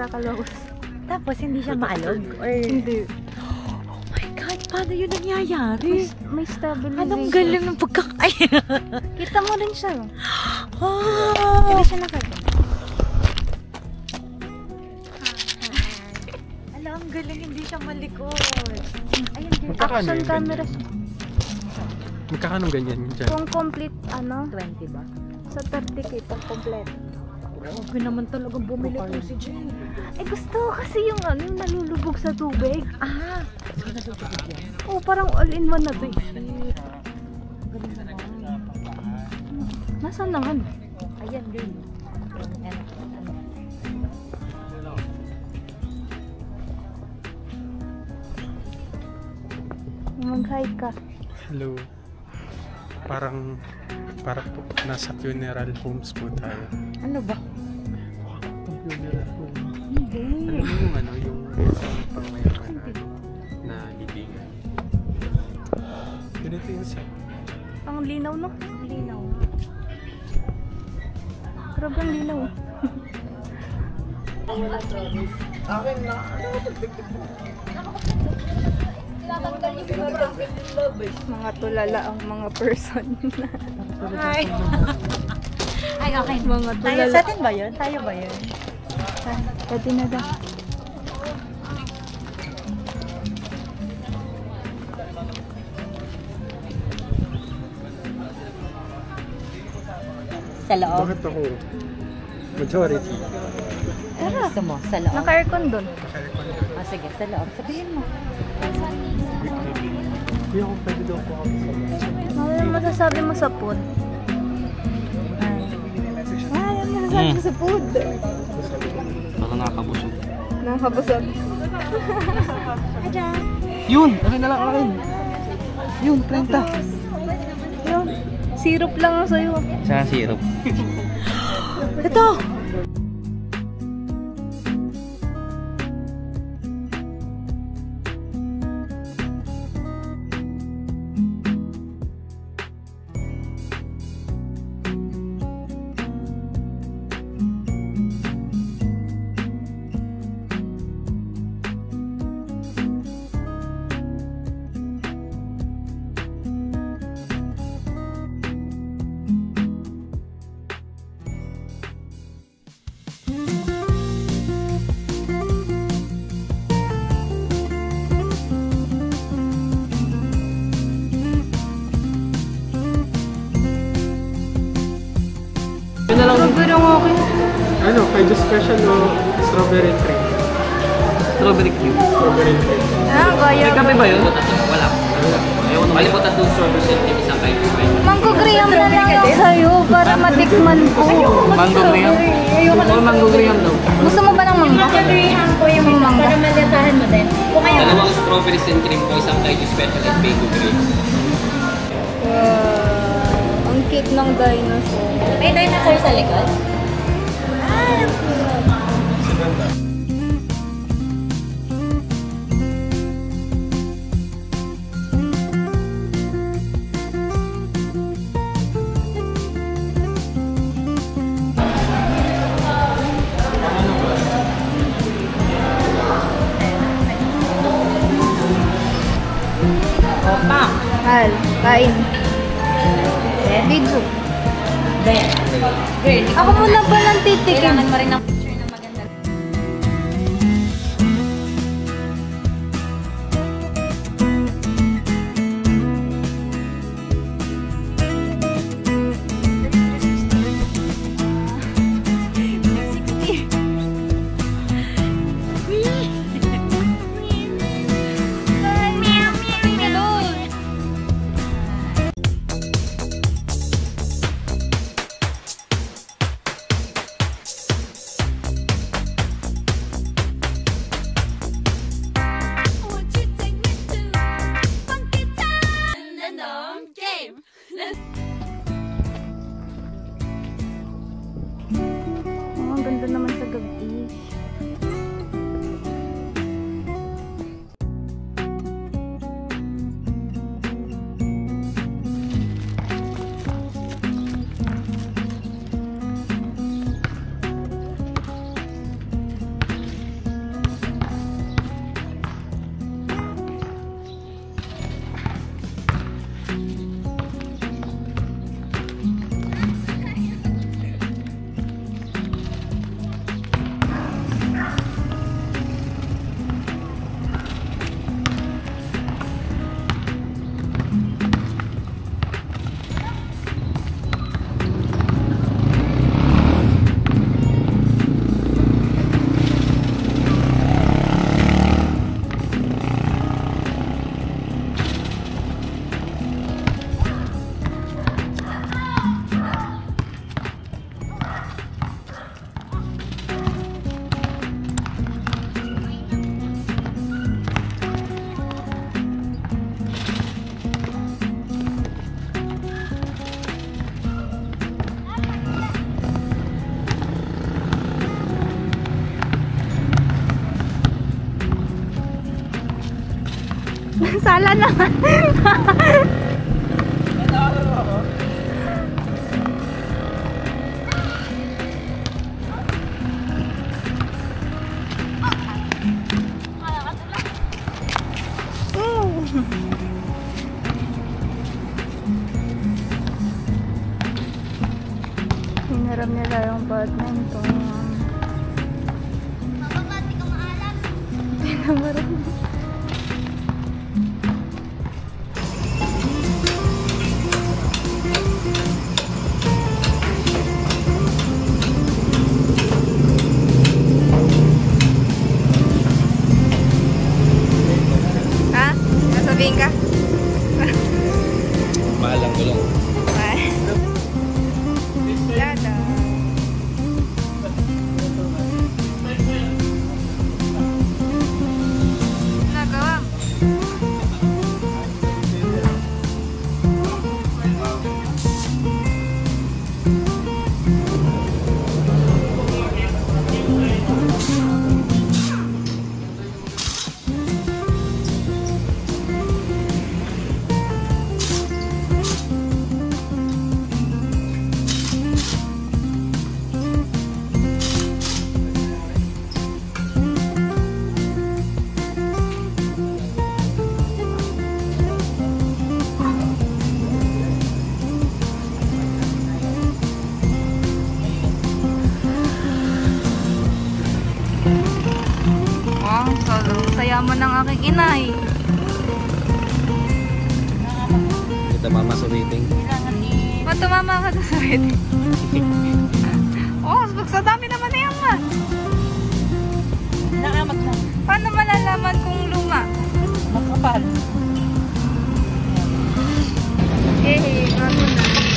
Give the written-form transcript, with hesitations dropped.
nagkakalaos. Tapos hindi siya maalog? Or... Hindi. Oh my God, paano yun nangyayari? May stabilization. Anong galing ng pagkakaya? Kita mo rin siya. Oh. Hindi siya nakagawa. Alam, ang galing, hindi siya malikot. Ayun, action camera siya. Magkakano ganyan dyan? Kung complete, 20 ba? sa 30k pang complete. Grabe naman talagang bumili ko si Jen. Eh gusto ko kasi yung yung nalulubog sa tubig. Ah! So, natutubig yan? Oh, parang all-in-one na to eh. Galing naman. Nasaan naman? Ayan, yun. Mag-hi ka. Hello. Parang po nasa funeral homes po tayo. Ano ba? Funeral home. Hindi. Alam mo yung yung pangmayaman na libingan. Ganito yung set. Ang linaw, no? Ang linaw. Grabe ang linaw. Akin na. Mga tulala ang mga person. Hi! Ay, okay. Mga Tayo, tulala. sa atin ba yun? Tayo ba yun? Pwede na daw. Sa loob? Bakit ako? Majority. Gusto mo? Sa loob? Naka-aircon dun. Ah, sige, sa loob. Sabihin mo. Hindi ako pwede daw po kami sa Ano masasabi mo sa food? Ano masasabi mo sa food? Parang nakakabusog. Nakakabusog. Ayan. Yun! Akin na lang akin! Yun, 30! Yun. Syrup lang ang sa'yo. Saan syrup? Ito! Yun na lang. Siguro ang okay. Ano, kayo special o strawberry cream? Strawberry cream. Strawberry cream. Ah, kaya. May kape ba yun? Wala. Ayaw mo kalimutan doon strawberry cream isang kayo. Mango graham na lang ang sa'yo para matikman ko. Mango graham? Or mango graham daw? Gusto mo ba ng mango? Graham po yung mango. para malatahan mo din. Kung ayaw, Dalawang strawberries and cream po, isang kayo special at mango graham. Ang cute ng dinosaur. may dinosaur sa likod. Opa. Hal, kain. Video. Girl, Ako muna pa lang titikim. kailangan mo rin ng picture na maganda. Sala naman. Hinaram nila yung badminton. Mababati ka maalam. Hinaram. Ha? Nasabihin ka? Mahal ang gulong. Dada. Nagawa. Saya mo ng aking inay. Kita mama sa waiting. Ba't tumama ka doon sa waiting? Oh, sa dami naman na yan ma. Naamat lang. Paano malalaman kung luma? Makapal. Eh, bago na.